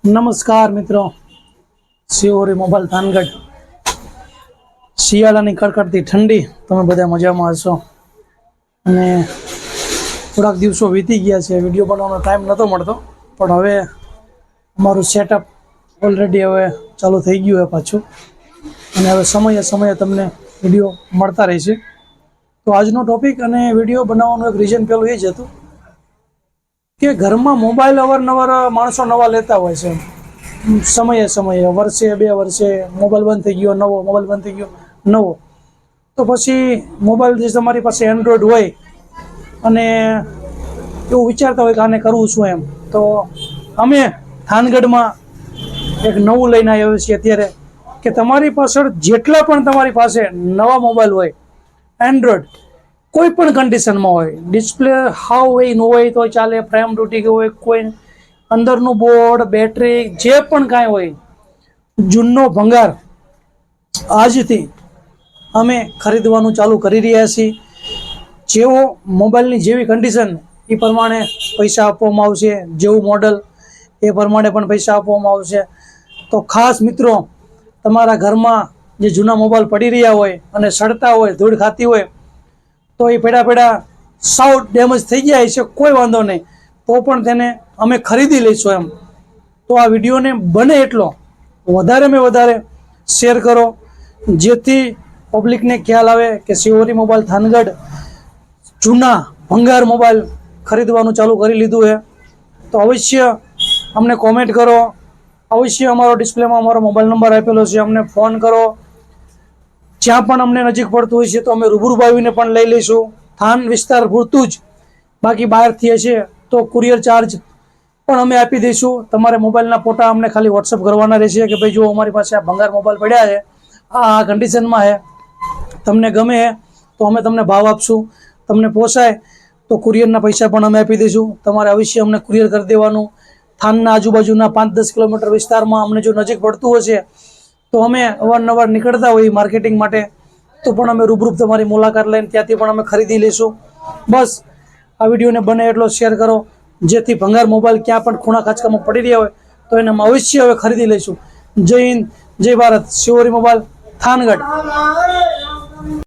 નમસ્કાર મિત્રો, શિવોરી મોબાઈલ થાનગઢ. શિયાળાની કડકડતી ઠંડી, તમે બધા મજામાં હશો. અને થોડાક દિવસો વીતી ગયા છે, વિડીયો બનાવવાનો ટાઈમ નહોતો મળતો, પણ હવે અમારું સેટઅપ ઓલરેડી હવે ચાલુ થઈ ગયું છે પાછું, અને હવે સમયે સમયે તમને વિડીયો મળતા રહેશે. તો આજનો ટોપિક અને વિડીયો બનાવવાનું એક રીઝન પેલું એ જ હતું કે ઘરમાં મોબાઈલ અવારનવાર માણસો નવા લેતા હોય છે. સમયે સમયે વર્ષે બે વર્ષે મોબાઈલ બંધ થઈ ગયો નવો, મોબાઈલ બંધ થઈ ગયો નવો. તો પછી મોબાઈલ જે તમારી પાસે એન્ડ્રોઈડ હોય અને એવું વિચારતા હોય કે આને કરવું શું એમ, તો અમે થાનગઢમાં એક નવું લઈને આવ્યા છીએ અત્યારે કે તમારી પાછળ જેટલા પણ તમારી પાસે નવા મોબાઈલ હોય એન્ડ્રોઈડ, કોઈ પણ કન્ડિશનમાં હોય, ડિસ્પ્લે હાવ હોય ન હોય તો ચાલે, ફ્રેમ તૂટી ગયો હોય, કોઈ અંદરનું બોર્ડ, બેટરી, જે પણ કાંઈ હોય, જૂનો ભંગાર આજથી અમે ખરીદવાનું ચાલુ કરી રહ્યા છીએ. જેવો મોબાઈલની જેવી કન્ડિશન એ પ્રમાણે પૈસા આપવામાં આવશે, જેવું મોડલ એ પ્રમાણે પણ પૈસા આપવામાં આવશે. તો ખાસ મિત્રો, તમારા ઘરમાં જે જૂના મોબાઈલ પડી રહ્યા હોય અને સડતા હોય, ધૂળ ખાતી હોય, તો એ પેડા સાવ ડેમેજ થઈ ગયા છે, કોઈ વાંધો નહીં, તો પણ તેને અમે ખરીદી લઈશું એમ. તો આ વિડીયોને બને એટલો વધારે શેર કરો, જેથી પબ્લિકને ખ્યાલ આવે કે શિવોરી મોબાઈલ થાનગઢ જૂના ભંગાર મોબાઈલ ખરીદવાનું ચાલુ કરી લીધું છે. તો અવશ્ય અમને કોમેન્ટ કરો, અવશ્ય અમારો ડિસ્પ્લેમાં અમારો મોબાઈલ નંબર આપેલો છે, અમને ફોન કરો. જ્યાં પણ અમને નજીક પડતું હોય છે તો અમે રૂબરૂ આવીને પણ લઈ લઈશું, થાન વિસ્તાર પૂરતું જ. બાકી બહારથી હશે તો કુરિયર ચાર્જ પણ અમે આપી દઈશું. તમારે મોબાઈલના ફોટા અમને ખાલી વોટ્સઅપ કરવાના રહેશે કે ભાઈ જો અમારી પાસે આ ભંગાર મોબાઈલ પડ્યા છે, આ કન્ડિશનમાં છે, તમને ગમે તો અમે તમને ભાવ આપશું, તમને પોસાય તો કુરિયરના પૈસા પણ અમે આપી દઈશું. તમારે અવશ્ય અમને કુરિયર કરી દેવાનું. થાનના આજુબાજુના 5-10 કિલોમીટર વિસ્તારમાં અમને જો નજીક પડતું હશે તો અમે અવારનવાર નીકળતા હોઈએ માર્કેટિંગ માટે, તો પણ અમે રૂબરૂ તમારી મુલાકાત લઈને ત્યાંથી પણ અમે ખરીદી લઈશું. બસ આ વિડીયોને બને એટલો શેર કરો, જેથી ભંગાર મોબાઈલ ક્યાં પણ ખૂણા ખાંચકામાં પડી રહ્યા હોય તો એને અમે અવશ્ય હવે ખરીદી લઈશું. જય હિન્દ, જય ભારત. શિવોરી મોબાઈલ થાનગઢ.